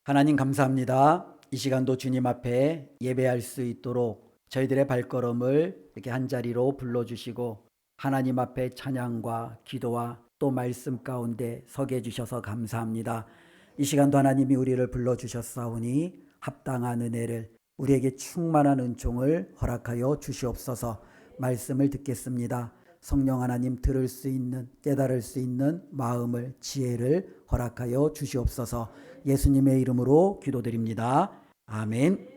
하나님 감사합니다. 이 시간도 주님 앞에 예배할 수 있도록 저희들의 발걸음을 이렇게 한자리로 불러주시고 하나님 앞에 찬양과 기도와 또 말씀 가운데 서게 해주셔서 감사합니다. 이 시간도 하나님이 우리를 불러주셨사오니 합당한 은혜를 우리에게 충만한 은총을 허락하여 주시옵소서. 말씀을 듣겠습니다. 성령 하나님 들을 수 있는 깨달을 수 있는 마음을 지혜를 허락하여 주시옵소서. 예수님의 이름으로 기도드립니다. 아멘.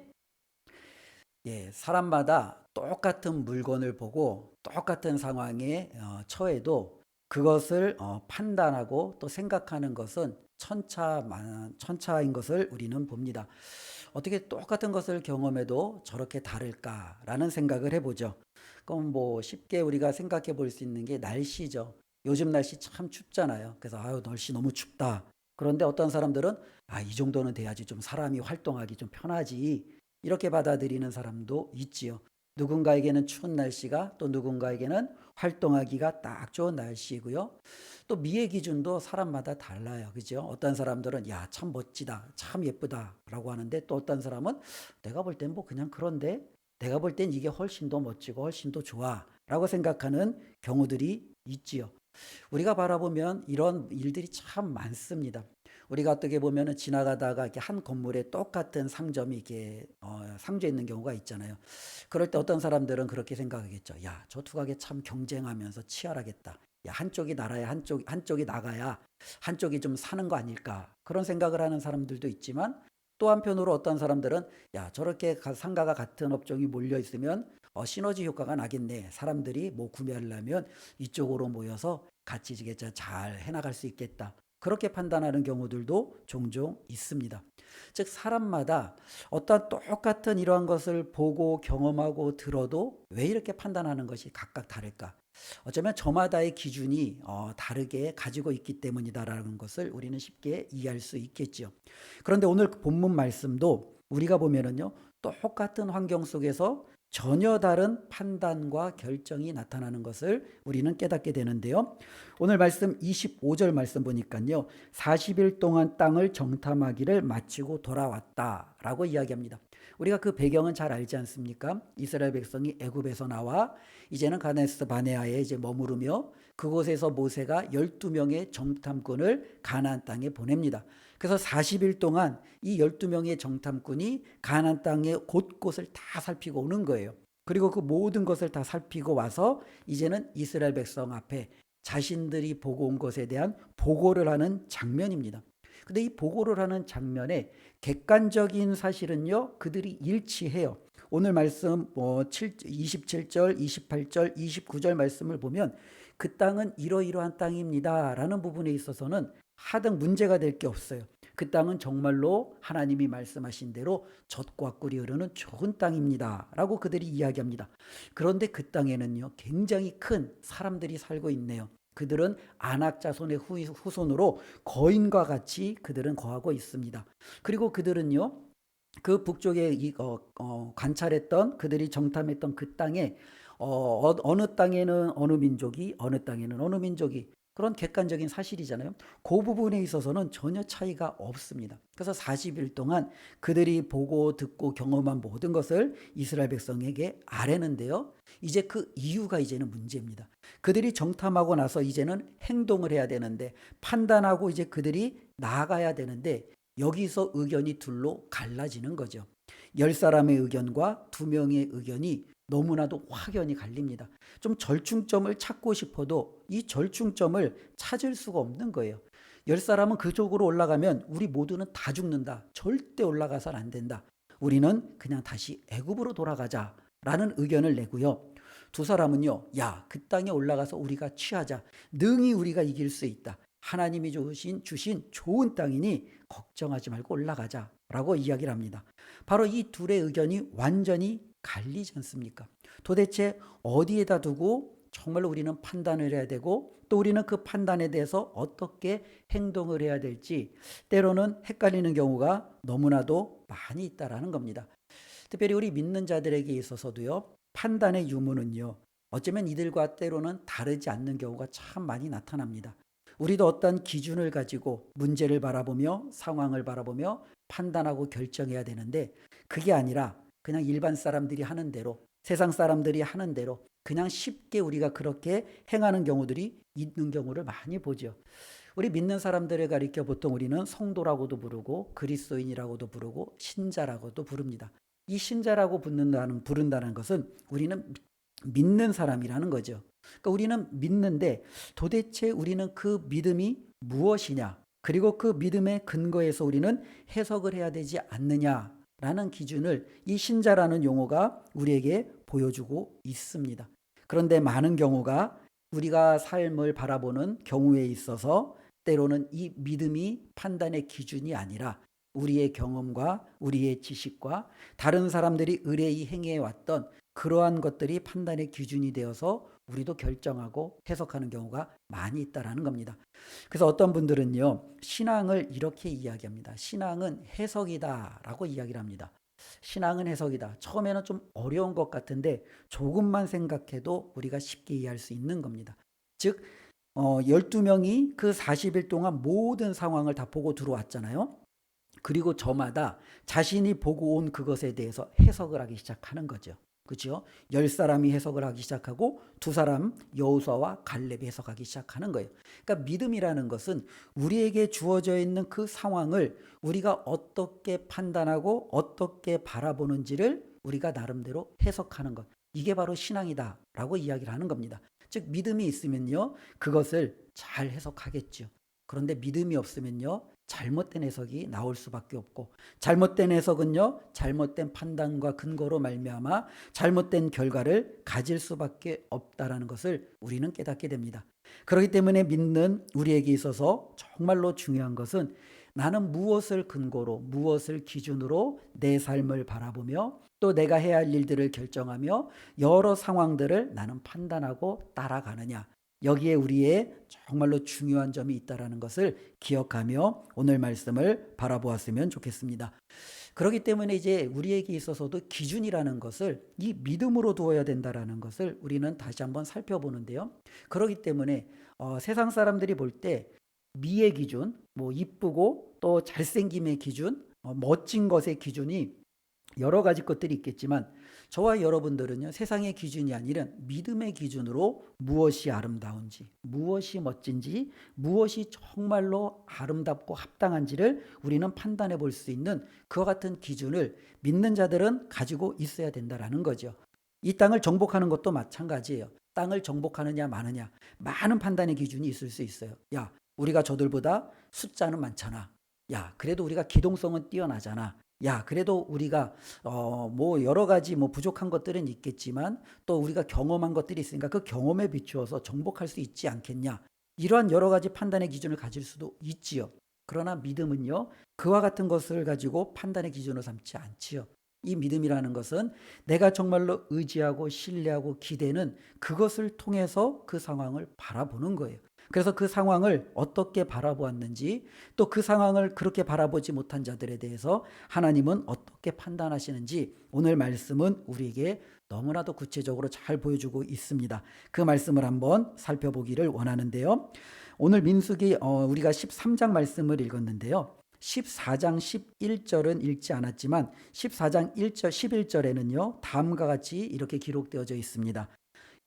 예, 사람마다 똑같은 물건을 보고 똑같은 상황에 처해도 그것을 판단하고 또 생각하는 것은 천차인 것을 우리는 봅니다. 어떻게 똑같은 것을 경험해도 저렇게 다를까라는 생각을 해보죠. 그럼 뭐 쉽게 우리가 생각해 볼 수 있는 게 날씨죠. 요즘 날씨 참 춥잖아요. 그래서 아유 날씨 너무 춥다. 그런데 어떤 사람들은 이 정도는 돼야지 좀 사람이 활동하기 좀 편하지. 이렇게 받아들이는 사람도 있지요. 누군가에게는 추운 날씨가 또 누군가에게는 활동하기가 딱 좋은 날씨이고요. 또 미의 기준도 사람마다 달라요. 그죠? 어떤 사람들은 야, 참 멋지다. 참 예쁘다라고 하는데 또 어떤 사람은 내가 볼 땐 뭐 그냥 그런데 내가 볼 땐 이게 훨씬 더 멋지고 훨씬 더 좋아라고 생각하는 경우들이 있지요. 우리가 바라보면 이런 일들이 참 많습니다. 우리가 어떻게 보면은 지나가다가 이렇게 한 건물에 똑같은 상점이 이렇게 상주해 있는 경우가 있잖아요. 그럴 때 어떤 사람들은 그렇게 생각하겠죠. 야, 저 투각에 참 경쟁하면서 치열하겠다. 야, 한쪽이 나라야 한쪽이 나가야 한쪽이 좀 사는 거 아닐까. 그런 생각을 하는 사람들도 있지만 또 한편으로 어떤 사람들은 야, 저렇게 상가가 같은 업종이 몰려 있으면 시너지 효과가 나겠네. 사람들이 뭐 구매하려면 이쪽으로 모여서 같이 이게 잘 해나갈 수 있겠다. 그렇게 판단하는 경우들도 종종 있습니다. 즉 사람마다 어떤 똑같은 이러한 것을 보고 경험하고 들어도 왜 이렇게 판단하는 것이 각각 다를까? 어쩌면 저마다의 기준이 다르게 가지고 있기 때문이다라는 것을 우리는 쉽게 이해할 수 있겠죠. 그런데 오늘 본문 말씀도 우리가 보면은요, 똑같은 환경 속에서 전혀 다른 판단과 결정이 나타나는 것을 우리는 깨닫게 되는데요. 오늘 말씀 25절 말씀 보니까요. 40일 동안 땅을 정탐하기를 마치고 돌아왔다라고 이야기합니다. 우리가 그 배경은 잘 알지 않습니까? 이스라엘 백성이 애굽에서 나와 이제는 가데스 바네아에 이제 머무르며 그곳에서 모세가 12명의 정탐꾼을 가나안 땅에 보냅니다. 그래서 40일 동안 이 12명의 정탐꾼이 가나안 땅의 곳곳을 다 살피고 오는 거예요. 그리고 그 모든 것을 다 살피고 와서 이제는 이스라엘 백성 앞에 자신들이 보고 온 것에 대한 보고를 하는 장면입니다. 근데 이 보고를 하는 장면에 객관적인 사실은요, 그들이 일치해요. 오늘 말씀 27절, 28절, 29절 말씀을 보면 그 땅은 이러이러한 땅입니다. 라는 부분에 있어서는 하등 문제가 될 게 없어요. 그 땅은 정말로 하나님이 말씀하신 대로 젖과 꿀이 흐르는 좋은 땅입니다. 라고 그들이 이야기합니다. 그런데 그 땅에는요, 굉장히 큰 사람들이 살고 있네요. 그들은 아낙 자손의 후손으로 거인과 같이 그들은 거하고 있습니다. 그리고 그들은요, 그 북쪽에 관찰했던 그들이 정탐했던 그 땅에 어느 땅에는 어느 민족이 어느 땅에는 어느 민족이 그런 객관적인 사실이잖아요. 그 부분에 있어서는 전혀 차이가 없습니다. 그래서 40일 동안 그들이 보고 듣고 경험한 모든 것을 이스라엘 백성에게 아뢰는데요. 이제 그 이유가 이제는 문제입니다. 그들이 정탐하고 나서 이제는 행동을 해야 되는데 판단하고 이제 그들이 나아가야 되는데 여기서 의견이 둘로 갈라지는 거죠. 10사람의 의견과 2명의 의견이 너무나도 확연히 갈립니다. 좀 절충점을 찾고 싶어도 이 절충점을 찾을 수가 없는 거예요. 10사람은 그쪽으로 올라가면 우리 모두는 다 죽는다. 절대 올라가선 안 된다. 우리는 그냥 다시 애굽으로 돌아가자라는 의견을 내고요. 2사람은요. 야, 그 땅에 올라가서 우리가 취하자. 능히 우리가 이길 수 있다. 하나님이 주신 좋은 땅이니 걱정하지 말고 올라가자라고 이야기를 합니다. 바로 이 둘의 의견이 완전히 갈리지 않습니까? 도대체 어디에다 두고 정말로 우리는 판단을 해야 되고 또 우리는 그 판단에 대해서 어떻게 행동을 해야 될지 때로는 헷갈리는 경우가 너무나도 많이 있다라는 겁니다. 특별히 우리 믿는 자들에게 있어서도요. 판단의 유무는요. 어쩌면 이들과 때로는 다르지 않는 경우가 참 많이 나타납니다. 우리도 어떤 기준을 가지고 문제를 바라보며 상황을 바라보며 판단하고 결정해야 되는데 그게 아니라 그냥 일반 사람들이 하는 대로 세상 사람들이 하는 대로 그냥 쉽게 우리가 그렇게 행하는 경우들이 있는 경우를 많이 보죠. 우리 믿는 사람들을 가리켜 보통 우리는 성도라고도 부르고 그리스도인이라고도 부르고 신자라고도 부릅니다. 이 신자라고 부른다는 것은 우리는 믿는 사람이라는 거죠. 그러니까 우리는 믿는데 도대체 우리는 그 믿음이 무엇이냐? 그리고 그 믿음의 근거에서 우리는 해석을 해야 되지 않느냐라는 기준을 이 신자라는 용어가 우리에게 보여주고 있습니다. 그런데 많은 경우가 우리가 삶을 바라보는 경우에 있어서 때로는 이 믿음이 판단의 기준이 아니라 우리의 경험과 우리의 지식과 다른 사람들이 의뢰히 행해왔던 그러한 것들이 판단의 기준이 되어서 우리도 결정하고 해석하는 경우가 많이 있다라는 겁니다. 그래서 어떤 분들은요, 신앙을 이렇게 이야기합니다. 신앙은 해석이다라고 이야기를 합니다. 신앙은 해석이다. 처음에는 좀 어려운 것 같은데 조금만 생각해도 우리가 쉽게 이해할 수 있는 겁니다. 즉 12명이 그 40일 동안 모든 상황을 다 보고 들어왔잖아요. 그리고 저마다 자신이 보고 온 그것에 대해서 해석을 하기 시작하는 거죠. 그렇죠? 10사람이 해석을 하기 시작하고 2사람 여호수아와 갈렙이 해석하기 시작하는 거예요. 그러니까 믿음이라는 것은 우리에게 주어져 있는 그 상황을 우리가 어떻게 판단하고 어떻게 바라보는지를 우리가 나름대로 해석하는 것. 이게 바로 신앙이다라고 이야기를 하는 겁니다. 즉 믿음이 있으면요 그것을 잘 해석하겠죠. 그런데 믿음이 없으면요 잘못된 해석이 나올 수밖에 없고 잘못된 해석은요 잘못된 판단과 근거로 말미암아 잘못된 결과를 가질 수밖에 없다라는 것을 우리는 깨닫게 됩니다. 그렇기 때문에 믿는 우리에게 있어서 정말로 중요한 것은 나는 무엇을 근거로 무엇을 기준으로 내 삶을 바라보며 또 내가 해야 할 일들을 결정하며 여러 상황들을 나는 판단하고 따라가느냐. 여기에 우리의 정말로 중요한 점이 있다는 것을 기억하며 오늘 말씀을 바라보았으면 좋겠습니다. 그렇기 때문에 이제 우리에게 있어서도 기준이라는 것을 이 믿음으로 두어야 된다는 것을 우리는 다시 한번 살펴보는데요. 그렇기 때문에 세상 사람들이 볼 때 미의 기준, 뭐 이쁘고 또 잘생김의 기준, 멋진 것의 기준이 여러 가지 것들이 있겠지만 저와 여러분들은요 세상의 기준이 아니라 믿음의 기준으로 무엇이 아름다운지 무엇이 멋진지 무엇이 정말로 아름답고 합당한지를 우리는 판단해 볼 수 있는 그와 같은 기준을 믿는 자들은 가지고 있어야 된다라는 거죠. 이 땅을 정복하는 것도 마찬가지예요. 땅을 정복하느냐 마느냐 많은 판단의 기준이 있을 수 있어요. 야 우리가 저들보다 숫자는 많잖아. 야 그래도 우리가 기동성은 뛰어나잖아. 야 그래도 우리가 뭐 여러 가지 뭐 부족한 것들은 있겠지만 또 우리가 경험한 것들이 있으니까 그 경험에 비추어서 정복할 수 있지 않겠냐. 이러한 여러 가지 판단의 기준을 가질 수도 있지요. 그러나 믿음은요 그와 같은 것을 가지고 판단의 기준으로 삼지 않지요. 이 믿음이라는 것은 내가 정말로 의지하고 신뢰하고 기대는 그것을 통해서 그 상황을 바라보는 거예요. 그래서 그 상황을 어떻게 바라보았는지 또 그 상황을 그렇게 바라보지 못한 자들에 대해서 하나님은 어떻게 판단하시는지 오늘 말씀은 우리에게 너무나도 구체적으로 잘 보여주고 있습니다. 그 말씀을 한번 살펴보기를 원하는데요. 오늘 민수기 우리가 13장 말씀을 읽었는데요. 14장 11절은 읽지 않았지만 14장 1절 11절에는요. 다음과 같이 이렇게 기록되어져 있습니다.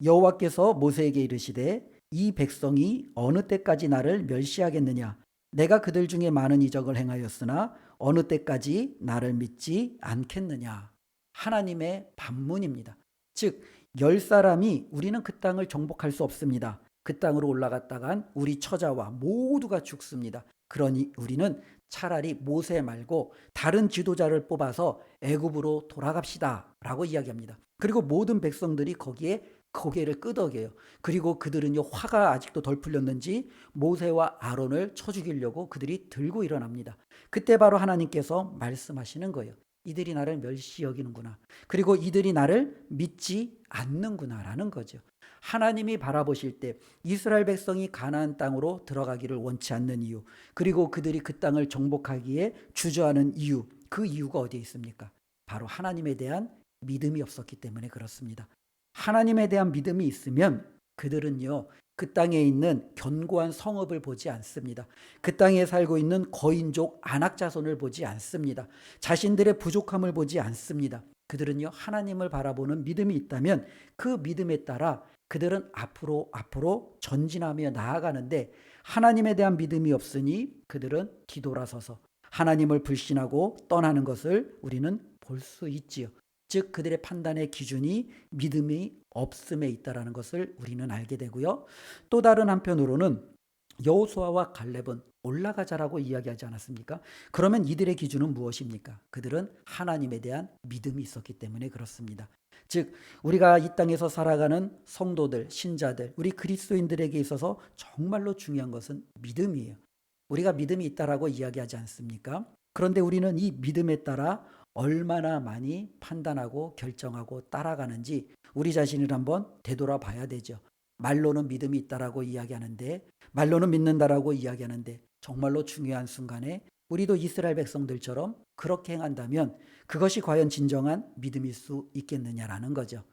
여호와께서 모세에게 이르시되 이 백성이 어느 때까지 나를 멸시하겠느냐. 내가 그들 중에 많은 이적을 행하였으나 어느 때까지 나를 믿지 않겠느냐. 하나님의 반문입니다. 즉 10사람이 우리는 그 땅을 정복할 수 없습니다. 그 땅으로 올라갔다간 우리 처자와 모두가 죽습니다. 그러니 우리는 차라리 모세 말고 다른 지도자를 뽑아서 애굽으로 돌아갑시다 라고 이야기합니다. 그리고 모든 백성들이 거기에 고개를 끄덕여요. 그리고 그들은요 화가 아직도 덜 풀렸는지 모세와 아론을 쳐 죽이려고 그들이 들고 일어납니다. 그때 바로 하나님께서 말씀하시는 거예요. 이들이 나를 멸시 여기는구나. 그리고 이들이 나를 믿지 않는구나라는 거죠. 하나님이 바라보실 때 이스라엘 백성이 가나안 땅으로 들어가기를 원치 않는 이유, 그리고 그들이 그 땅을 정복하기에 주저하는 이유, 그 이유가 어디에 있습니까? 바로 하나님에 대한 믿음이 없었기 때문에 그렇습니다. 하나님에 대한 믿음이 있으면 그들은요 그 땅에 있는 견고한 성읍을 보지 않습니다. 그 땅에 살고 있는 거인족 안악자손을 보지 않습니다. 자신들의 부족함을 보지 않습니다. 그들은요, 하나님을 바라보는 믿음이 있다면 그 믿음에 따라 그들은 앞으로 전진하며 나아가는데, 하나님에 대한 믿음이 없으니 그들은 뒤돌아서서 하나님을 불신하고 떠나는 것을 우리는 볼 수 있지요. 즉 그들의 판단의 기준이 믿음이 없음에 있다라는 것을 우리는 알게 되고요. 또 다른 한편으로는 여호수아와 갈렙은 올라가자라고 이야기하지 않았습니까? 그러면 이들의 기준은 무엇입니까? 그들은 하나님에 대한 믿음이 있었기 때문에 그렇습니다. 즉 우리가 이 땅에서 살아가는 성도들, 신자들, 우리 그리스도인들에게 있어서 정말로 중요한 것은 믿음이에요. 우리가 믿음이 있다라고 이야기하지 않습니까? 그런데 우리는 이 믿음에 따라 얼마나 많이 판단하고 결정하고 따라가는지 우리 자신을 한번 되돌아봐야 되죠. 말로는 믿음이 있다라고 이야기하는데, 말로는 믿는다라고 이야기하는데, 정말로 중요한 순간에 우리도 이스라엘 백성들처럼 그렇게 행한다면 그것이 과연 진정한 믿음일 수 있겠느냐라는 거죠.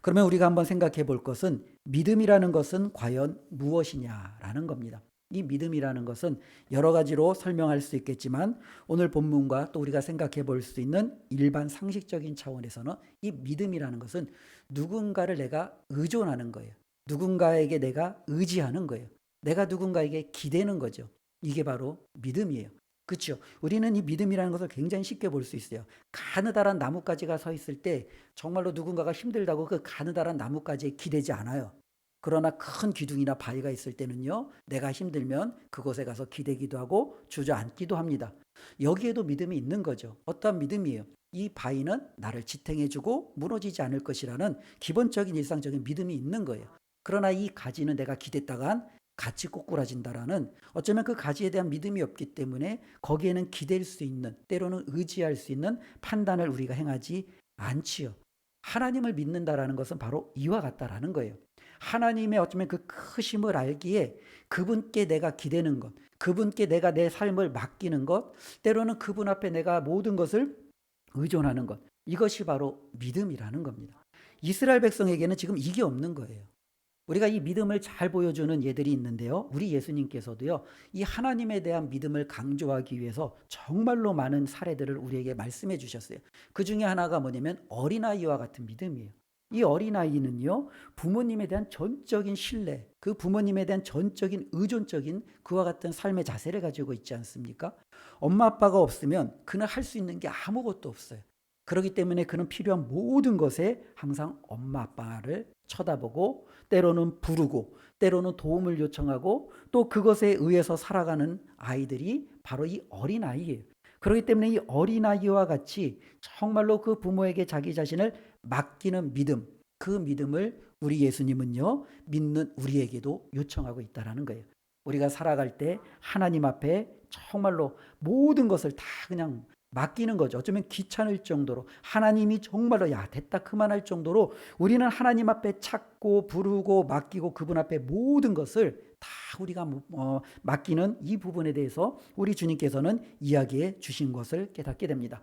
그러면 우리가 한번 생각해 볼 것은, 믿음이라는 것은 과연 무엇이냐라는 겁니다. 이 믿음이라는 것은 여러 가지로 설명할 수 있겠지만, 오늘 본문과 또 우리가 생각해 볼 수 있는 일반 상식적인 차원에서는 이 믿음이라는 것은 누군가를 내가 의존하는 거예요. 누군가에게 내가 의지하는 거예요. 내가 누군가에게 기대는 거죠. 이게 바로 믿음이에요. 그렇죠? 우리는 이 믿음이라는 것을 굉장히 쉽게 볼 수 있어요. 가느다란 나뭇가지가 서 있을 때 정말로 누군가가 힘들다고 그 가느다란 나뭇가지에 기대지 않아요. 그러나 큰 기둥이나 바위가 있을 때는요, 내가 힘들면 그곳에 가서 기대기도 하고 주저앉기도 합니다. 여기에도 믿음이 있는 거죠. 어떠한 믿음이에요? 이 바위는 나를 지탱해주고 무너지지 않을 것이라는 기본적인 일상적인 믿음이 있는 거예요. 그러나 이 가지는 내가 기댔다간 같이 꼬꾸라진다라는, 어쩌면 그 가지에 대한 믿음이 없기 때문에 거기에는 기댈 수 있는, 때로는 의지할 수 있는 판단을 우리가 행하지 않지요. 하나님을 믿는다라는 것은 바로 이와 같다라는 거예요. 하나님의 어쩌면 그 크심을 알기에 그분께 내가 기대는 것, 그분께 내가 내 삶을 맡기는 것, 때로는 그분 앞에 내가 모든 것을 의존하는 것, 이것이 바로 믿음이라는 겁니다. 이스라엘 백성에게는 지금 이게 없는 거예요. 우리가 이 믿음을 잘 보여주는 예들이 있는데요, 우리 예수님께서도요, 이 하나님에 대한 믿음을 강조하기 위해서 정말로 많은 사례들을 우리에게 말씀해 주셨어요. 그 중에 하나가 뭐냐면 어린아이와 같은 믿음이에요. 이 어린아이는요, 부모님에 대한 전적인 신뢰, 그 부모님에 대한 전적인 의존적인 그와 같은 삶의 자세를 가지고 있지 않습니까? 엄마 아빠가 없으면 그는 할 수 있는 게 아무것도 없어요. 그렇기 때문에 그는 필요한 모든 것에 항상 엄마 아빠를 쳐다보고, 때로는 부르고, 때로는 도움을 요청하고, 또 그것에 의해서 살아가는 아이들이 바로 이 어린아이예요. 그렇기 때문에 이 어린아이와 같이 정말로 그 부모에게 자기 자신을 맡기는 믿음, 그 믿음을 우리 예수님은요, 믿는 우리에게도 요청하고 있다는 거예요. 우리가 살아갈 때 하나님 앞에 정말로 모든 것을 다 그냥 맡기는 거죠. 어쩌면 귀찮을 정도로, 하나님이 정말로 야 됐다 그만할 정도로 우리는 하나님 앞에 찾고 부르고 맡기고 그분 앞에 모든 것을 다 우리가 맡기는 이 부분에 대해서 우리 주님께서는 이야기해 주신 것을 깨닫게 됩니다.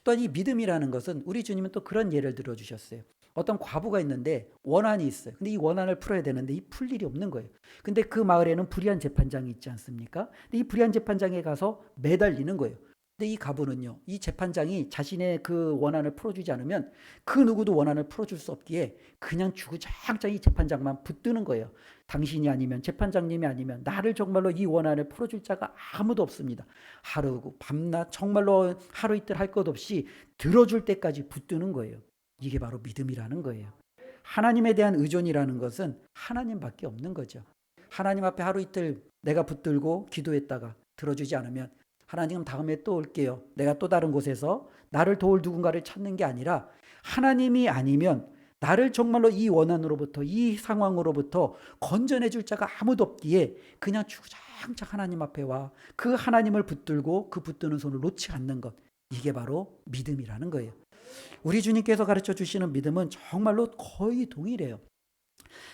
또한 이 믿음이라는 것은 우리 주님은 또 그런 예를 들어주셨어요. 어떤 과부가 있는데 원한이 있어요. 근데 이 원한을 풀어야 되는데 이 풀 일이 없는 거예요. 근데 그 마을에는 불의한 재판장이 있지 않습니까? 근데 이 불의한 재판장에 가서 매달리는 거예요. 근데 이 가부는요, 이 재판장이 자신의 그 원한을 풀어주지 않으면 그 누구도 원한을 풀어줄 수 없기에 그냥 주구장창 이 재판장만 붙드는 거예요. 당신이 아니면, 재판장님이 아니면 나를 정말로 이 원한을 풀어줄 자가 아무도 없습니다. 하루 밤낮 정말로 하루 이틀 할 것 없이 들어줄 때까지 붙드는 거예요. 이게 바로 믿음이라는 거예요. 하나님에 대한 의존이라는 것은 하나님밖에 없는 거죠. 하나님 앞에 하루 이틀 내가 붙들고 기도했다가 들어주지 않으면, 하나님 다음에 또 올게요, 내가 또 다른 곳에서 나를 도울 누군가를 찾는 게 아니라, 하나님이 아니면 나를 정말로 이 원한으로부터, 이 상황으로부터 건져내 줄 자가 아무도 없기에 그냥 주구장창 하나님 앞에 와 그 하나님을 붙들고 그 붙드는 손을 놓지 않는 것, 이게 바로 믿음이라는 거예요. 우리 주님께서 가르쳐 주시는 믿음은 정말로 거의 동일해요.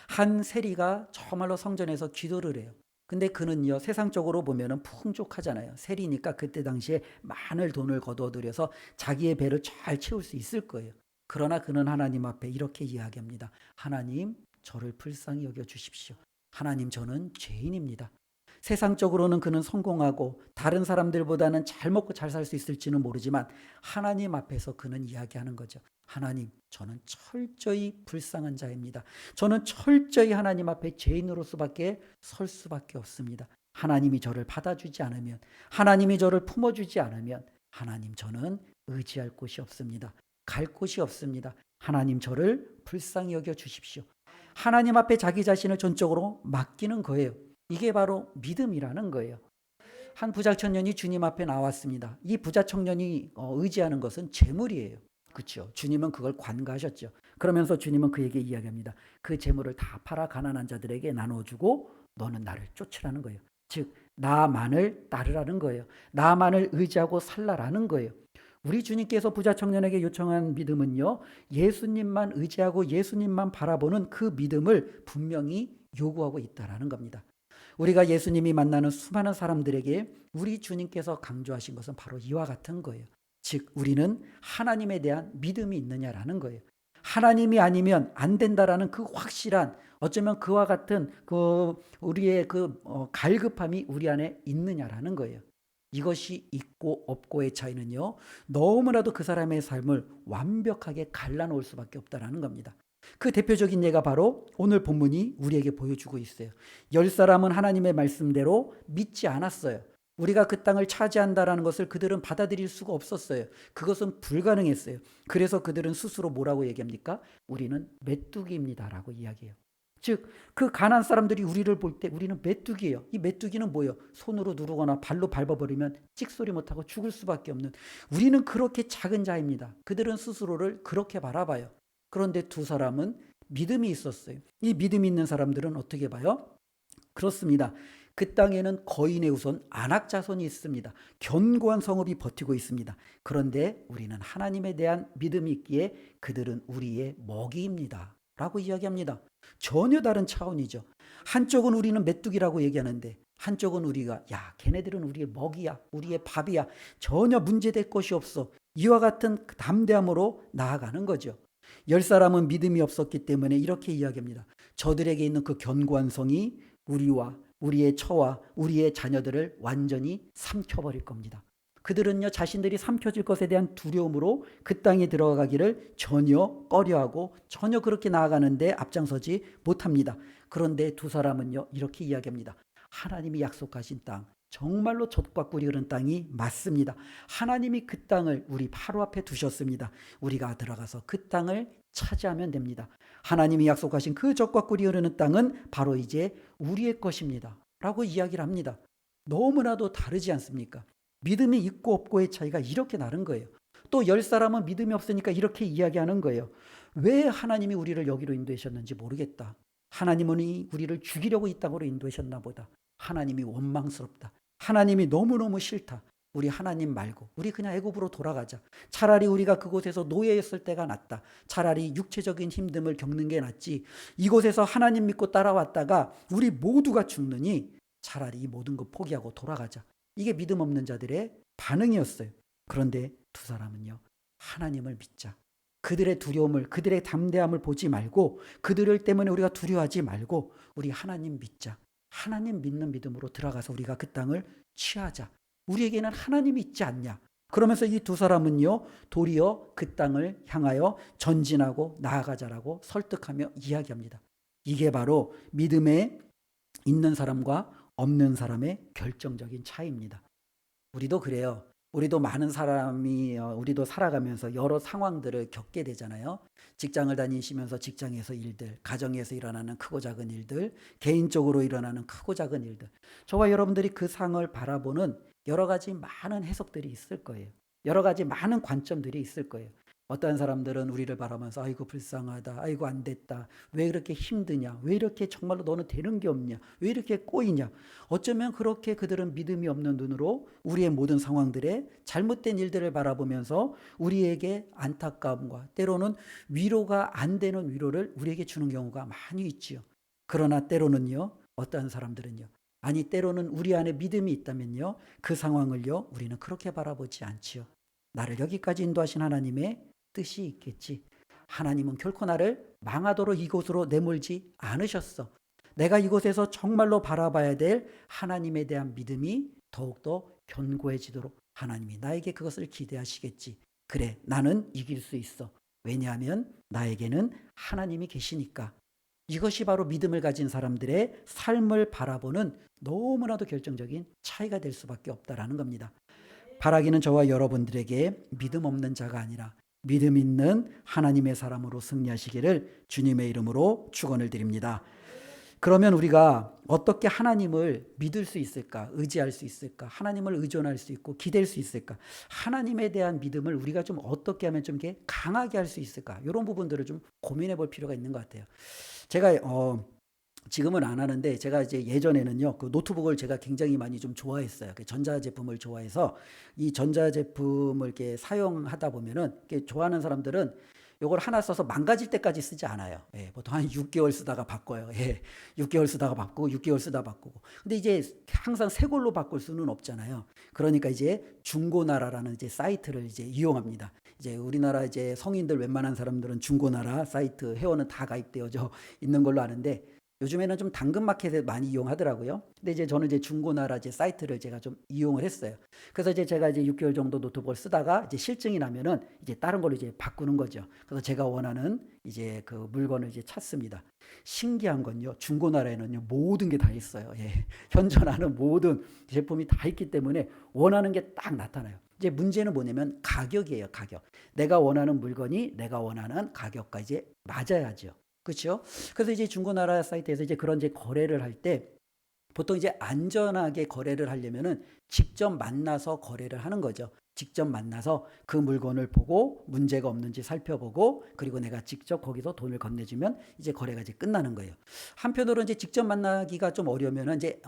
한 세리가 정말로 성전에서 기도를 해요. 근데 그는요, 세상적으로 보면은 풍족하잖아요. 세리니까 그때 당시에 많은 돈을 거둬들여서 자기의 배를 잘 채울 수 있을 거예요. 그러나 그는 하나님 앞에 이렇게 이야기합니다. 하나님, 저를 불쌍히 여겨 주십시오. 하나님, 저는 죄인입니다. 세상적으로는 그는 성공하고 다른 사람들보다는 잘 먹고 잘 살 수 있을지는 모르지만 하나님 앞에서 그는 이야기하는 거죠. 하나님, 저는 철저히 불쌍한 자입니다. 저는 철저히 하나님 앞에 죄인으로서밖에 설 수밖에 없습니다. 하나님이 저를 받아주지 않으면, 하나님이 저를 품어주지 않으면 하나님, 저는 의지할 곳이 없습니다. 갈 곳이 없습니다. 하나님, 저를 불쌍히 여겨 주십시오. 하나님 앞에 자기 자신을 전적으로 맡기는 거예요. 이게 바로 믿음이라는 거예요. 한 부자 청년이 주님 앞에 나왔습니다. 이 부자 청년이 의지하는 것은 재물이에요. 그렇죠? 주님은 그걸 관가하셨죠. 그러면서 주님은 그에게 이야기합니다. 그 재물을 다 팔아 가난한 자들에게 나눠주고 너는 나를 쫓으라는 거예요. 즉 나만을 따르라는 거예요. 나만을 의지하고 살라라는 거예요. 우리 주님께서 부자 청년에게 요청한 믿음은요, 예수님만 의지하고 예수님만 바라보는 그 믿음을 분명히 요구하고 있다라는 겁니다. 우리가 예수님이 만나는 수많은 사람들에게 우리 주님께서 강조하신 것은 바로 이와 같은 거예요. 즉 우리는 하나님에 대한 믿음이 있느냐라는 거예요. 하나님이 아니면 안 된다라는 그 확실한, 어쩌면 그와 같은 우리의 갈급함이 우리 안에 있느냐라는 거예요. 이것이 있고 없고의 차이는요, 너무나도 그 사람의 삶을 완벽하게 갈라놓을 수밖에 없다라는 겁니다. 그 대표적인 예가 바로 오늘 본문이 우리에게 보여주고 있어요. 10사람은 하나님의 말씀대로 믿지 않았어요. 우리가 그 땅을 차지한다라는 것을 그들은 받아들일 수가 없었어요. 그것은 불가능했어요. 그래서 그들은 스스로 뭐라고 얘기합니까? 우리는 메뚜기입니다라고 이야기해요. 즉 그 가나안 사람들이 우리를 볼 때 우리는 메뚜기예요. 이 메뚜기는 뭐예요? 손으로 누르거나 발로 밟아버리면 찍소리 못하고 죽을 수밖에 없는, 우리는 그렇게 작은 자입니다. 그들은 스스로를 그렇게 바라봐요. 그런데 두 사람은 믿음이 있었어요. 이 믿음이 있는 사람들은 어떻게 봐요? 그렇습니다. 그 땅에는 거인의 후손 아낙 자손이 있습니다. 견고한 성읍이 버티고 있습니다. 그런데 우리는 하나님에 대한 믿음이 있기에 그들은 우리의 먹이입니다 라고 이야기합니다. 전혀 다른 차원이죠. 한쪽은 우리는 메뚜기라고 얘기하는데 한쪽은 우리가 야 걔네들은 우리의 먹이야, 우리의 밥이야, 전혀 문제될 것이 없어, 이와 같은 담대함으로 나아가는 거죠. 10사람은 믿음이 없었기 때문에 이렇게 이야기합니다. 저들에게 있는 그 견고한 성이 우리와 우리의 처와 우리의 자녀들을 완전히 삼켜버릴 겁니다. 그들은요, 자신들이 삼켜질 것에 대한 두려움으로 그 땅에 들어가기를 전혀 꺼려하고 전혀 그렇게 나아가는데 앞장서지 못합니다. 그런데 두 사람은요, 이렇게 이야기합니다. 하나님이 약속하신 땅, 정말로 젖과 꿀이 흐르는 땅이 맞습니다. 하나님이 그 땅을 우리 바로 앞에 두셨습니다. 우리가 들어가서 그 땅을 차지하면 됩니다. 하나님이 약속하신 그 젖과 꿀이 흐르는 땅은 바로 이제 우리의 것입니다 라고 이야기를 합니다. 너무나도 다르지 않습니까? 믿음이 있고 없고의 차이가 이렇게 나는 거예요. 또 10사람은 믿음이 없으니까 이렇게 이야기하는 거예요. 왜 하나님이 우리를 여기로 인도하셨는지 모르겠다. 하나님은 우리를 죽이려고 이 땅으로 인도하셨나 보다. 하나님이 원망스럽다. 하나님이 너무너무 싫다. 우리 하나님 말고 우리 그냥 애굽으로 돌아가자. 차라리 우리가 그곳에서 노예였을 때가 낫다. 차라리 육체적인 힘듦을 겪는 게 낫지. 이곳에서 하나님 믿고 따라왔다가 우리 모두가 죽느니 차라리 이 모든 거 포기하고 돌아가자. 이게 믿음 없는 자들의 반응이었어요. 그런데 두 사람은요, 하나님을 믿자. 그들의 두려움을, 그들의 담대함을 보지 말고, 그들 때문에 우리가 두려워하지 말고 우리 하나님 믿자. 하나님 믿는 믿음으로 들어가서 우리가 그 땅을 취하자. 우리에게는 하나님이 있지 않냐. 그러면서 이 두 사람은요, 도리어 그 땅을 향하여 전진하고 나아가자라고 설득하며 이야기합니다. 이게 바로 믿음에 있는 사람과 없는 사람의 결정적인 차이입니다. 우리도 그래요. 우리도 많은 사람이 우리도 살아가면서 여러 상황들을 겪게 되잖아요. 직장을 다니시면서 직장에서 일들, 가정에서 일어나는 크고 작은 일들, 개인적으로 일어나는 크고 작은 일들, 저와 여러분들이 그 상을 바라보는 여러 가지 많은 해석들이 있을 거예요. 여러 가지 많은 관점들이 있을 거예요. 어떤 사람들은 우리를 바라면서 아이고 불쌍하다, 아이고 안 됐다, 왜 이렇게 힘드냐, 왜 이렇게 정말로 너는 되는 게 없냐, 왜 이렇게 꼬이냐. 어쩌면 그렇게 그들은 믿음이 없는 눈으로 우리의 모든 상황들에 잘못된 일들을 바라보면서 우리에게 안타까움과 때로는 위로가 안 되는 위로를 우리에게 주는 경우가 많이 있지요. 그러나 때로는요, 어떤 사람들은요, 아니 때로는 우리 안에 믿음이 있다면요, 그 상황을요 우리는 그렇게 바라보지 않지요. 나를 여기까지 인도하신 하나님의 뜻이 있겠지. 하나님은 결코 나를 망하도록 이곳으로 내몰지 않으셨어. 내가 이곳에서 정말로 바라봐야 될 하나님에 대한 믿음이 더욱더 견고해지도록 하나님이 나에게 그것을 기대하시겠지. 그래, 나는 이길 수 있어. 왜냐하면 나에게는 하나님이 계시니까. 이것이 바로 믿음을 가진 사람들의 삶을 바라보는 너무나도 결정적인 차이가 될 수밖에 없다라는 겁니다. 바라기는 저와 여러분들에게 믿음 없는 자가 아니라 믿음 있는 하나님의 사람으로 승리하시기를 주님의 이름으로 축원을 드립니다. 그러면 우리가 어떻게 하나님을 믿을 수 있을까? 의지할 수 있을까? 하나님을 의존할 수 있고 기댈 수 있을까? 하나님에 대한 믿음을 우리가 좀 어떻게 하면 좀 이렇게 강하게 할 수 있을까? 이런 부분들을 좀 고민해 볼 필요가 있는 것 같아요. 제가 지금은 안 하는데 제가 이제 예전에는요 그 노트북을 제가 굉장히 많이 좀 좋아했어요. 그 전자제품을 좋아해서 이 전자제품을 이렇게 사용하다 보면은 이렇게 좋아하는 사람들은 요걸 하나 써서 망가질 때까지 쓰지 않아요. 예, 보통 한 6개월 쓰다가 바꿔요. 예, 6개월 쓰다가 바꾸고 6개월 쓰다 바꾸고. 근데 이제 항상 새 걸로 바꿀 수는 없잖아요. 그러니까 이제 중고나라라는 이제 사이트를 이제 이용합니다. 이제 우리나라 이제 성인들 웬만한 사람들은 중고나라 사이트 회원은 다 가입되어져 있는 걸로 아는데 요즘에는 좀 당근마켓에 많이 이용하더라고요. 근데 이제 저는 이제 중고나라 이제 사이트를 제가 좀 이용을 했어요. 그래서 이제 제가 이제 6개월 정도 노트북을 쓰다가 이제 실증이 나면은 이제 다른 걸로 이제 바꾸는 거죠. 그래서 제가 원하는 이제 그 물건을 이제 찾습니다. 신기한 건요, 중고나라에는요, 모든 게 다 있어요. 예. 현존하는 모든 제품이 다 있기 때문에 원하는 게 딱 나타나요. 이제 문제는 뭐냐면 가격이에요, 가격. 내가 원하는 물건이 내가 원하는 가격과 이제 맞아야죠. 그렇죠? 그래서 이제 중고나라 사이트에서 이제 그런 이제 거래를 할 때 보통 이제 안전하게 거래를 하려면은 직접 만나서 거래를 하는 거죠. 직접 만나서 그 물건을 보고 문제가 없는지 살펴보고 그리고 내가 직접 거기서 돈을 건네주면 이제 거래가 이제 끝나는 거예요. 한편으로 이제 직접 만나기가 좀 어려우면은 이제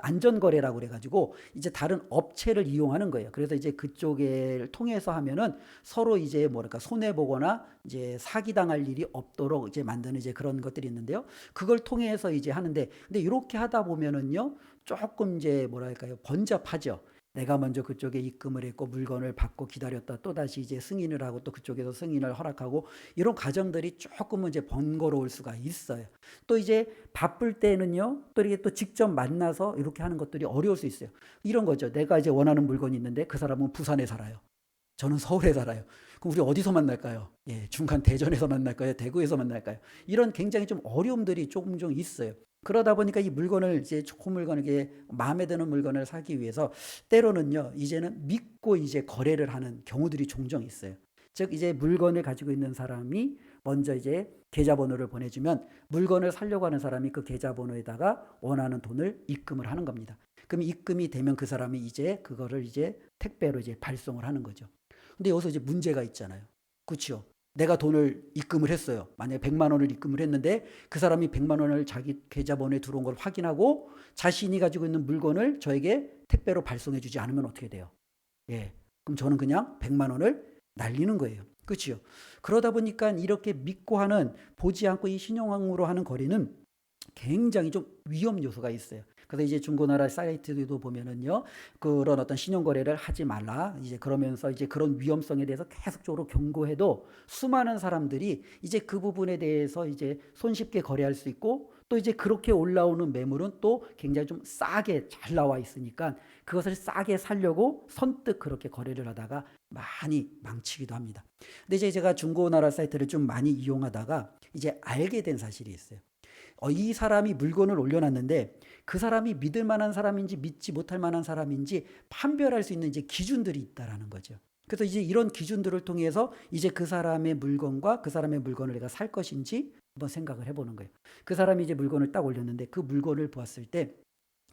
안전거래라고 그래가지고 이제 다른 업체를 이용하는 거예요. 그래서 이제 그쪽을 통해서 하면은 서로 이제 뭐랄까 손해보거나 이제 사기당할 일이 없도록 이제 만드는 이제 그런 것들이 있는데요. 그걸 통해서 이제 하는데, 근데 이렇게 하다 보면은요, 조금 이제 뭐랄까요, 번잡하죠. 내가 먼저 그쪽에 입금을 했고 물건을 받고 기다렸다 또다시 이제 승인을 하고 또 그쪽에서 승인을 허락하고 이런 과정들이 조금은 이제 번거로울 수가 있어요. 또 이제 바쁠 때는요, 또 이렇게 또 직접 만나서 이렇게 하는 것들이 어려울 수 있어요. 이런 거죠. 내가 이제 원하는 물건이 있는데 그 사람은 부산에 살아요. 저는 서울에 살아요. 그럼 우리 어디서 만날까요? 예, 중간 대전에서 만날까요? 대구에서 만날까요? 이런 굉장히 좀 어려움들이 조금 좀 있어요. 그러다 보니까 이 물건을 이제 좋은 물건을 이게 마음에 드는 물건을 사기 위해서 때로는요, 이제는 믿고 이제 거래를 하는 경우들이 종종 있어요. 즉 이제 물건을 가지고 있는 사람이 먼저 이제 계좌번호를 보내주면 물건을 사려고 하는 사람이 그 계좌번호에다가 원하는 돈을 입금을 하는 겁니다. 그럼 입금이 되면 그 사람이 이제 그거를 이제 택배로 이제 발송을 하는 거죠. 근데 여기서 이제 문제가 있잖아요. 그렇죠? 내가 돈을 입금을 했어요. 만약에 100만 원을 입금을 했는데 그 사람이 100만 원을 자기 계좌번호에 들어온 걸 확인하고 자신이 가지고 있는 물건을 저에게 택배로 발송해 주지 않으면 어떻게 돼요? 예. 그럼 저는 그냥 100만 원을 날리는 거예요. 그렇죠? 그러다 보니까 이렇게 믿고 하는 보지 않고 이 신용으로 하는 거래는 굉장히 좀 위험 요소가 있어요. 그래서 이제 중고나라 사이트도 보면은요, 그런 어떤 신용거래를 하지 말라. 이제 그러면서 이제 그런 위험성에 대해서 계속적으로 경고해도 수많은 사람들이 이제 그 부분에 대해서 이제 손쉽게 거래할 수 있고 또 이제 그렇게 올라오는 매물은 또 굉장히 좀 싸게 잘 나와 있으니까 그것을 싸게 사려고 선뜻 그렇게 거래를 하다가 많이 망치기도 합니다. 근데 이제 제가 중고나라 사이트를 좀 많이 이용하다가 이제 알게 된 사실이 있어요. 이 사람이 물건을 올려놨는데 그 사람이 믿을 만한 사람인지 믿지 못할 만한 사람인지 판별할 수 있는 이제 기준들이 있다라는 거죠. 그래서 이제 이런 기준들을 통해서 이제 그 사람의 물건과 그 사람의 물건을 내가 살 것인지 한번 생각을 해보는 거예요. 그 사람이 이제 물건을 딱 올렸는데 그 물건을 보았을 때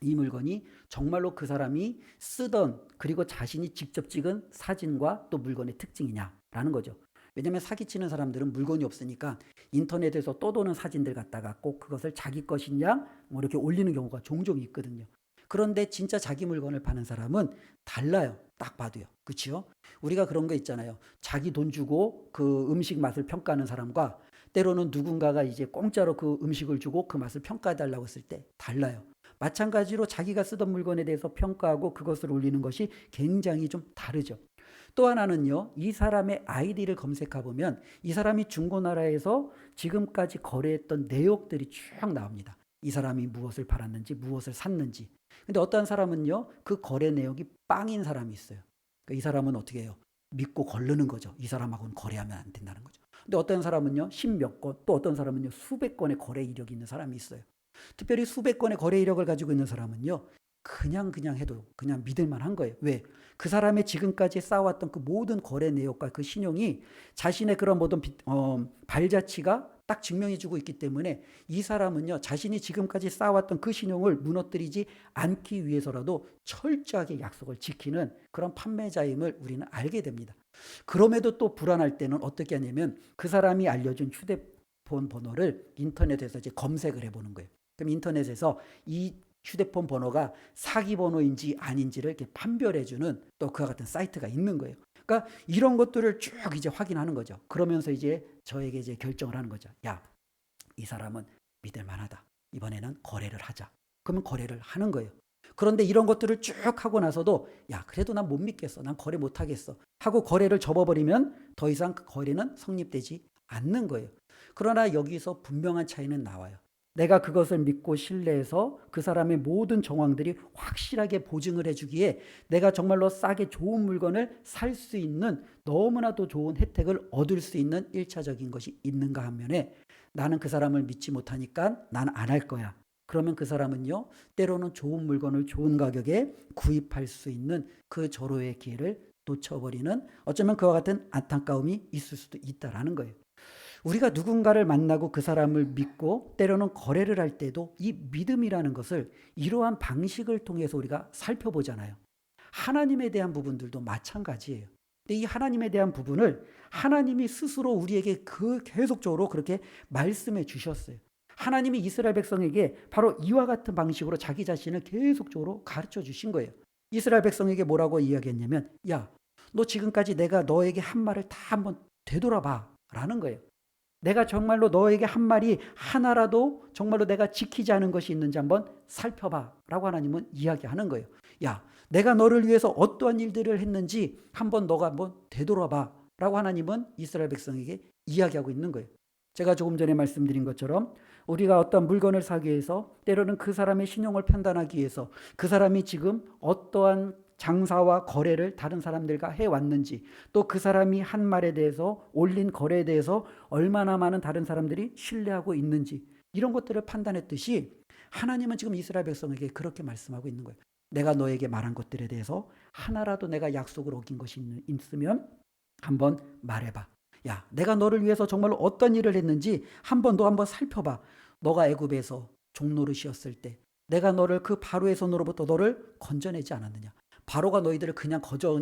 이 물건이 정말로 그 사람이 쓰던 그리고 자신이 직접 찍은 사진과 또 물건의 특징이냐라는 거죠. 왜냐하면 사기치는 사람들은 물건이 없으니까 인터넷에서 떠도는 사진들 갖다가 꼭 그것을 자기 것이냐 뭐 이렇게 올리는 경우가 종종 있거든요. 그런데 진짜 자기 물건을 파는 사람은 달라요. 딱 봐도요. 그렇죠? 우리가 그런 거 있잖아요. 자기 돈 주고 그 음식 맛을 평가하는 사람과 때로는 누군가가 이제 공짜로 그 음식을 주고 그 맛을 평가해 달라고 했을 때 달라요. 마찬가지로 자기가 쓰던 물건에 대해서 평가하고 그것을 올리는 것이 굉장히 좀 다르죠. 또 하나는요, 이 사람의 아이디를 검색해 보면 이 사람이 중고나라에서 지금까지 거래했던 내역들이 쭉 나옵니다. 이 사람이 무엇을 팔았는지, 무엇을 샀는지. 근데 어떤 사람은요, 그 거래 내역이 빵인 사람이 있어요. 그러니까 이 사람은 어떻게 해요? 믿고 거르는 거죠. 이 사람하고는 거래하면 안 된다는 거죠. 근데 어떤 사람은요, 십몇 건, 또 어떤 사람은요, 수백 건의 거래 이력이 있는 사람이 있어요. 특별히 수백 건의 거래 이력을 가지고 있는 사람은요, 그냥 해도 그냥 믿을 만한 거예요. 왜? 그 사람의 지금까지 쌓아왔던 그 모든 거래 내역과 그 신용이 자신의 그런 모든 발자취가 딱 증명해주고 있기 때문에 이 사람은요, 자신이 지금까지 쌓아왔던 그 신용을 무너뜨리지 않기 위해서라도 철저하게 약속을 지키는 그런 판매자임을 우리는 알게 됩니다. 그럼에도 또 불안할 때는 어떻게 하냐면 그 사람이 알려준 휴대폰 번호를 인터넷에서 이제 검색을 해보는 거예요. 그럼 인터넷에서 이 휴대폰 번호가 사기 번호인지 아닌지를 이렇게 판별해주는 또 그와 같은 사이트가 있는 거예요. 그러니까 이런 것들을 쭉 이제 확인하는 거죠. 그러면서 이제 저에게 이제 결정을 하는 거죠. 야, 이 사람은 믿을 만하다. 이번에는 거래를 하자. 그러면 거래를 하는 거예요. 그런데 이런 것들을 쭉 하고 나서도 야, 그래도 난 못 믿겠어. 난 거래 못 하겠어. 하고 거래를 접어버리면 더 이상 그 거래는 성립되지 않는 거예요. 그러나 여기서 분명한 차이는 나와요. 내가 그것을 믿고 신뢰해서 그 사람의 모든 정황들이 확실하게 보증을 해주기에 내가 정말로 싸게 좋은 물건을 살 수 있는 너무나도 좋은 혜택을 얻을 수 있는 1차적인 것이 있는가 하면에 나는 그 사람을 믿지 못하니까 난 안 할 거야. 그러면 그 사람은요, 때로는 좋은 물건을 좋은 가격에 구입할 수 있는 그 절호의 기회를 놓쳐버리는 어쩌면 그와 같은 안타까움이 있을 수도 있다라는 거예요. 우리가 누군가를 만나고 그 사람을 믿고 때로는 거래를 할 때도 이 믿음이라는 것을 이러한 방식을 통해서 우리가 살펴보잖아요. 하나님에 대한 부분들도 마찬가지예요. 근데 이 하나님에 대한 부분을 하나님이 스스로 우리에게 계속적으로 그렇게 말씀해 주셨어요. 하나님이 이스라엘 백성에게 바로 이와 같은 방식으로 자기 자신을 계속적으로 가르쳐 주신 거예요. 이스라엘 백성에게 뭐라고 이야기했냐면, 야, 너 지금까지 내가 너에게 한 말을 다 한번 되돌아봐 라는 거예요. 내가 정말로 너에게 한 말이 하나라도 정말로 내가 지키지 않은 것이 있는지 한번 살펴봐 라고 하나님은 이야기하는 거예요. 야, 내가 너를 위해서 어떠한 일들을 했는지 한번 너가 한번 되돌아봐 라고 하나님은 이스라엘 백성에게 이야기하고 있는 거예요. 제가 조금 전에 말씀드린 것처럼 우리가 어떤 물건을 사기 위해서 때로는 그 사람의 신용을 판단하기 위해서 그 사람이 지금 어떠한 장사와 거래를 다른 사람들과 해왔는지 또 그 사람이 한 말에 대해서 올린 거래에 대해서 얼마나 많은 다른 사람들이 신뢰하고 있는지 이런 것들을 판단했듯이 하나님은 지금 이스라엘 백성에게 그렇게 말씀하고 있는 거예요. 내가 너에게 말한 것들에 대해서 하나라도 내가 약속을 어긴 것이 있으면 한번 말해봐. 야, 내가 너를 위해서 정말로 어떤 일을 했는지 너 한번 살펴봐. 너가 애굽에서 종노릇이었을 때 내가 너를 그 바로의 손으로부터 너를 건져내지 않았느냐. 바로가 너희들을 그냥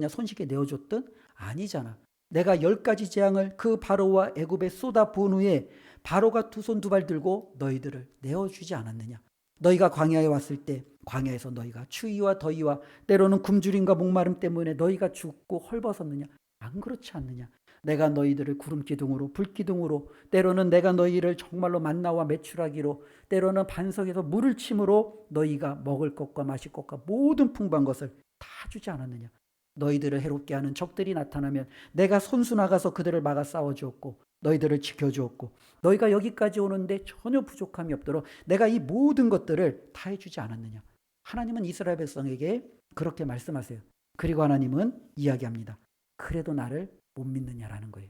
손쉽게 내어줬든 아니잖아. 내가 10가지 재앙을 그 바로와 애굽에 쏟아 부은 후에 바로가 두 손 두 발 들고 너희들을 내어주지 않았느냐. 너희가 광야에 왔을 때 광야에서 너희가 추위와 더위와 때로는 굶주림과 목마름 때문에 너희가 죽고 헐벗었느냐. 안 그렇지 않느냐. 내가 너희들을 구름기둥으로 불기둥으로 때로는 내가 너희를 정말로 만나와 메추라기로 때로는 반석에서 물을 침으로 너희가 먹을 것과 마실 것과 모든 풍부한 것을 다 주지 않았느냐. 너희들을 해롭게 하는 적들이 나타나면 내가 손수 나가서 그들을 막아 싸워주었고 너희들을 지켜주었고 너희가 여기까지 오는데 전혀 부족함이 없도록 내가 이 모든 것들을 다 해주지 않았느냐. 하나님은 이스라엘 백성에게 그렇게 말씀하세요. 그리고 하나님은 이야기합니다. 그래도 나를 못 믿느냐라는 거예요.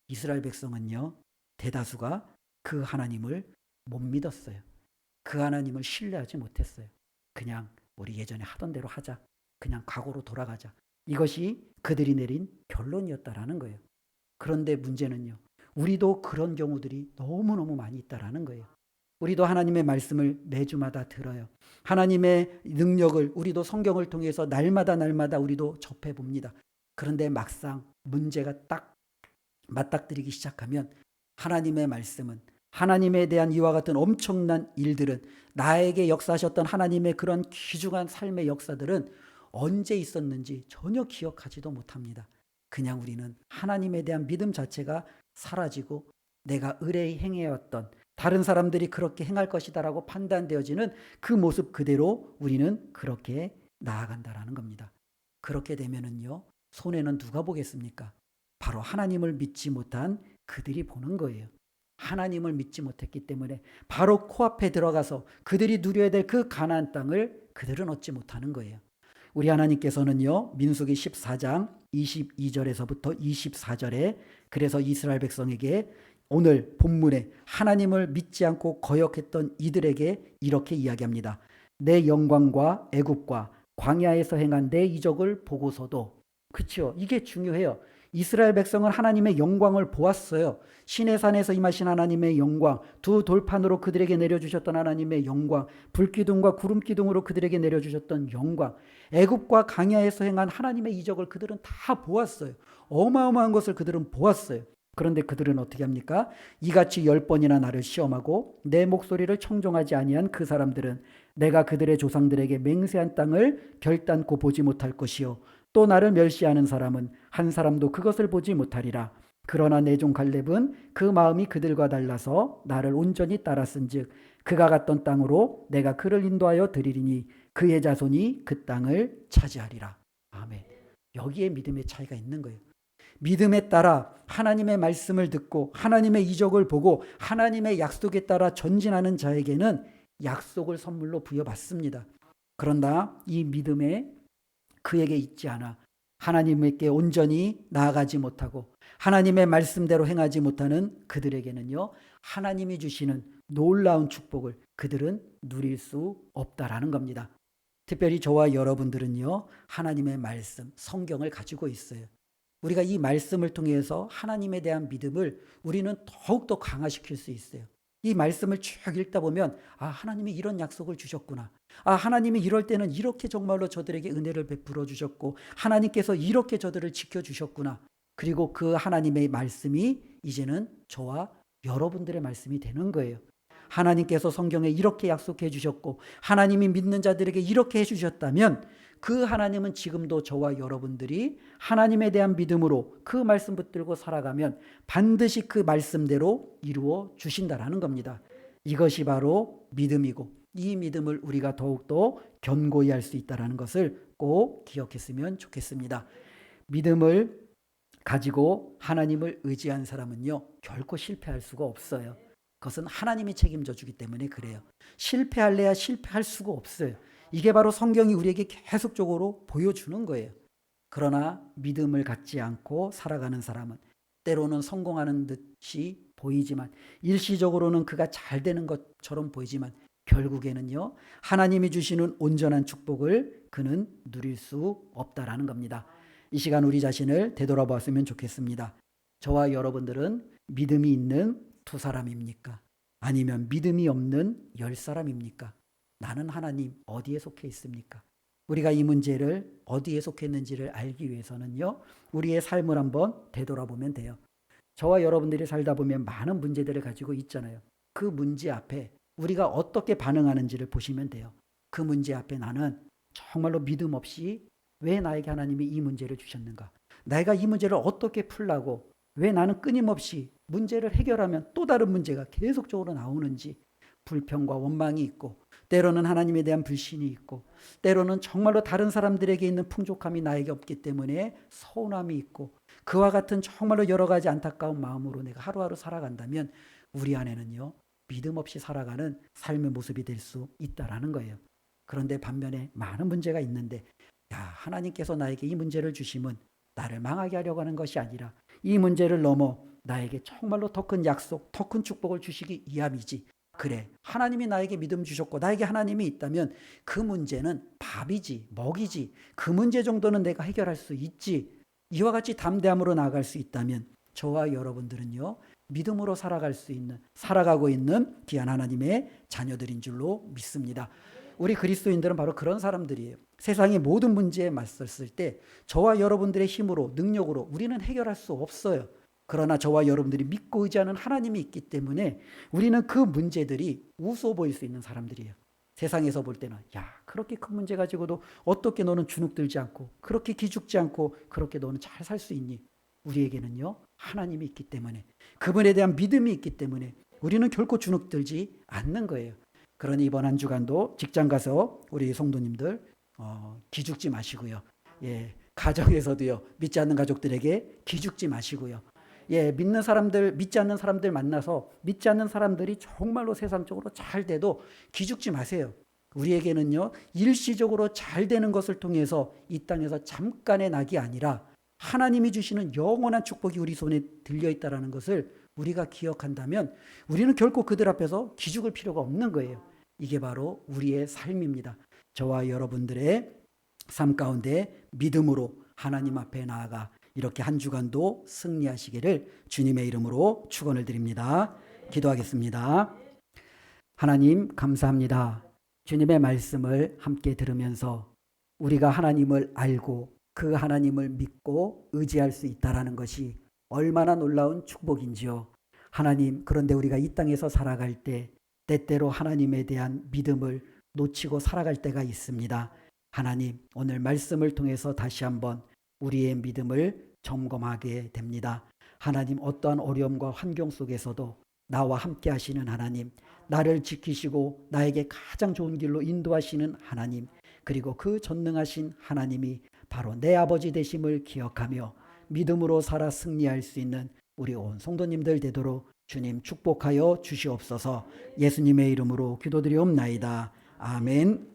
이스라엘 백성은요, 대다수가 그 하나님을 못 믿었어요. 그 하나님을 신뢰하지 못했어요. 그냥 우리 예전에 하던 대로 하자. 그냥 과거로 돌아가자. 이것이 그들이 내린 결론이었다라는 거예요. 그런데 문제는요, 우리도 그런 경우들이 너무너무 많이 있다라는 거예요. 우리도 하나님의 말씀을 매주마다 들어요. 하나님의 능력을 우리도 성경을 통해서 날마다 우리도 접해봅니다. 그런데 막상 문제가 딱 맞닥뜨리기 시작하면 하나님의 말씀은 하나님에 대한 이와 같은 엄청난 일들은 나에게 역사하셨던 하나님의 그런 귀중한 삶의 역사들은 언제 있었는지 전혀 기억하지도 못합니다. 그냥 우리는 하나님에 대한 믿음 자체가 사라지고 내가 의뢰히 행해왔던 다른 사람들이 그렇게 행할 것이다라고 판단되어지는 그 모습 그대로 우리는 그렇게 나아간다라는 겁니다. 그렇게 되면은요, 손해는 누가 보겠습니까? 바로 하나님을 믿지 못한 그들이 보는 거예요. 하나님을 믿지 못했기 때문에 바로 코앞에 들어가서 그들이 누려야 될 그 가나안 땅을 그들은 얻지 못하는 거예요. 우리 하나님께서는요, 민수기 14장 22절에서부터 24절에 그래서 이스라엘 백성에게 오늘 본문에 하나님을 믿지 않고 거역했던 이들에게 이렇게 이야기합니다. 내 영광과 애굽과 광야에서 행한 내 이적을 보고서도, 그렇죠? 이게 중요해요. 이스라엘 백성은 하나님의 영광을 보았어요. 시내산에서 임하신 하나님의 영광, 두 돌판으로 그들에게 내려주셨던 하나님의 영광, 불기둥과 구름기둥으로 그들에게 내려주셨던 영광, 애굽과 광야에서 행한 하나님의 이적을 그들은 다 보았어요. 어마어마한 것을 그들은 보았어요. 그런데 그들은 어떻게 합니까? 이같이 10번이나 나를 시험하고 내 목소리를 청종하지 아니한 그 사람들은 내가 그들의 조상들에게 맹세한 땅을 결단코 보지 못할 것이요 또 나를 멸시하는 사람은 한 사람도 그것을 보지 못하리라. 그러나 내 종 갈렙은 그 마음이 그들과 달라서 나를 온전히 따랐은즉 그가 갔던 땅으로 내가 그를 인도하여 드리리니 그의 자손이 그 땅을 차지하리라. 아멘. 여기에 믿음의 차이가 있는 거예요. 믿음에 따라 하나님의 말씀을 듣고 하나님의 이적을 보고 하나님의 약속에 따라 전진하는 자에게는 약속을 선물로 부여받습니다. 그런다 이 믿음에 그에게 있지 않아 하나님께 온전히 나아가지 못하고 하나님의 말씀대로 행하지 못하는 그들에게는요, 하나님이 주시는 놀라운 축복을 그들은 누릴 수 없다라는 겁니다. 특별히 저와 여러분들은요, 하나님의 말씀, 성경을 가지고 있어요. 우리가 이 말씀을 통해서 하나님에 대한 믿음을 우리는 더욱더 강화시킬 수 있어요. 이 말씀을 쭉 읽다 보면 하나님이 이런 약속을 주셨구나. 하나님이 이럴 때는 이렇게 정말로 저들에게 은혜를 베풀어 주셨고 하나님께서 이렇게 저들을 지켜주셨구나. 그리고 그 하나님의 말씀이 이제는 저와 여러분들의 말씀이 되는 거예요. 하나님께서 성경에 이렇게 약속해 주셨고 하나님이 믿는 자들에게 이렇게 해주셨다면 그 하나님은 지금도 저와 여러분들이 하나님에 대한 믿음으로 그 말씀 붙들고 살아가면 반드시 그 말씀대로 이루어 주신다라는 겁니다. 이것이 바로 믿음이고 이 믿음을 우리가 더욱더 견고히 할 수 있다는 것을 꼭 기억했으면 좋겠습니다. 믿음을 가지고 하나님을 의지한 사람은요, 결코 실패할 수가 없어요. 그것은 하나님이 책임져 주기 때문에 그래요. 실패할래야 실패할 수가 없어요. 이게 바로 성경이 우리에게 계속적으로 보여주는 거예요. 그러나 믿음을 갖지 않고 살아가는 사람은 때로는 성공하는 듯이 보이지만 일시적으로는 그가 잘 되는 것처럼 보이지만 결국에는요, 하나님이 주시는 온전한 축복을 그는 누릴 수 없다라는 겁니다. 이 시간 우리 자신을 되돌아보았으면 좋겠습니다. 저와 여러분들은 믿음이 있는 두 사람입니까? 아니면 믿음이 없는 10사람입니까? 나는 하나님 어디에 속해 있습니까? 우리가 이 문제를 어디에 속했는지를 알기 위해서는요, 우리의 삶을 한번 되돌아보면 돼요. 저와 여러분들이 살다 보면 많은 문제들을 가지고 있잖아요. 그 문제 앞에 우리가 어떻게 반응하는지를 보시면 돼요. 그 문제 앞에 나는 정말로 믿음 없이 왜 나에게 하나님이 이 문제를 주셨는가? 내가 이 문제를 어떻게 풀라고 왜 나는 끊임없이 문제를 해결하면 또 다른 문제가 계속적으로 나오는지 불평과 원망이 있고 때로는 하나님에 대한 불신이 있고 때로는 정말로 다른 사람들에게 있는 풍족함이 나에게 없기 때문에 서운함이 있고 그와 같은 정말로 여러 가지 안타까운 마음으로 내가 하루하루 살아간다면 우리 안에는요, 믿음 없이 살아가는 삶의 모습이 될 수 있다라는 거예요. 그런데 반면에 많은 문제가 있는데 하나님께서 나에게 이 문제를 주심은 나를 망하게 하려고 하는 것이 아니라 이 문제를 넘어 나에게 정말로 더 큰 약속, 더 큰 축복을 주시기 위함이지. 그래, 하나님이 나에게 믿음 주셨고 나에게 하나님이 있다면 그 문제는 밥이지, 먹이지. 그 문제 정도는 내가 해결할 수 있지. 이와 같이 담대함으로 나아갈 수 있다면 저와 여러분들은요, 믿음으로 살아가고 있는 귀한 하나님의 자녀들인 줄로 믿습니다. 우리 그리스도인들은 바로 그런 사람들이에요. 세상의 모든 문제에 맞섰을 때 저와 여러분들의 힘으로, 능력으로 우리는 해결할 수 없어요. 그러나 저와 여러분들이 믿고 의지하는 하나님이 있기 때문에 우리는 그 문제들이 우스워 보일 수 있는 사람들이에요. 세상에서 볼 때는 그렇게 큰 문제 가지고도 어떻게 너는 주눅들지 않고 그렇게 기죽지 않고 그렇게 너는 잘 살 수 있니? 우리에게는요, 하나님이 있기 때문에 그분에 대한 믿음이 있기 때문에 우리는 결코 주눅들지 않는 거예요. 그러니 이번 한 주간도 직장 가서 우리 성도님들 기죽지 마시고요. 가정에서도요, 믿지 않는 가족들에게 기죽지 마시고요. 예, 믿는 사람들, 믿지 않는 사람들 만나서 믿지 않는 사람들이 정말로 세상적으로 잘 돼도 기죽지 마세요. 우리에게는요, 일시적으로 잘 되는 것을 통해서 이 땅에서 잠깐의 낙이 아니라 하나님이 주시는 영원한 축복이 우리 손에 들려 있다는 것을 우리가 기억한다면 우리는 결코 그들 앞에서 기죽을 필요가 없는 거예요. 이게 바로 우리의 삶입니다. 저와 여러분들의 삶 가운데 믿음으로 하나님 앞에 나아가 이렇게 한 주간도 승리하시기를 주님의 이름으로 축원을 드립니다. 기도하겠습니다. 하나님 감사합니다. 주님의 말씀을 함께 들으면서 우리가 하나님을 알고 그 하나님을 믿고 의지할 수 있다는 것이 얼마나 놀라운 축복인지요. 하나님, 그런데 우리가 이 땅에서 살아갈 때 때때로 하나님에 대한 믿음을 놓치고 살아갈 때가 있습니다. 하나님, 오늘 말씀을 통해서 다시 한번 우리의 믿음을 점검하게 됩니다. 하나님, 어떠한 어려움과 환경 속에서도 나와 함께 하시는 하나님, 나를 지키시고 나에게 가장 좋은 길로 인도하시는 하나님, 그리고 그 전능하신 하나님이 바로 내 아버지 되심을 기억하며 믿음으로 살아 승리할 수 있는 우리 온 성도님들 되도록 주님 축복하여 주시옵소서. 예수님의 이름으로 기도드리옵나이다. 아멘.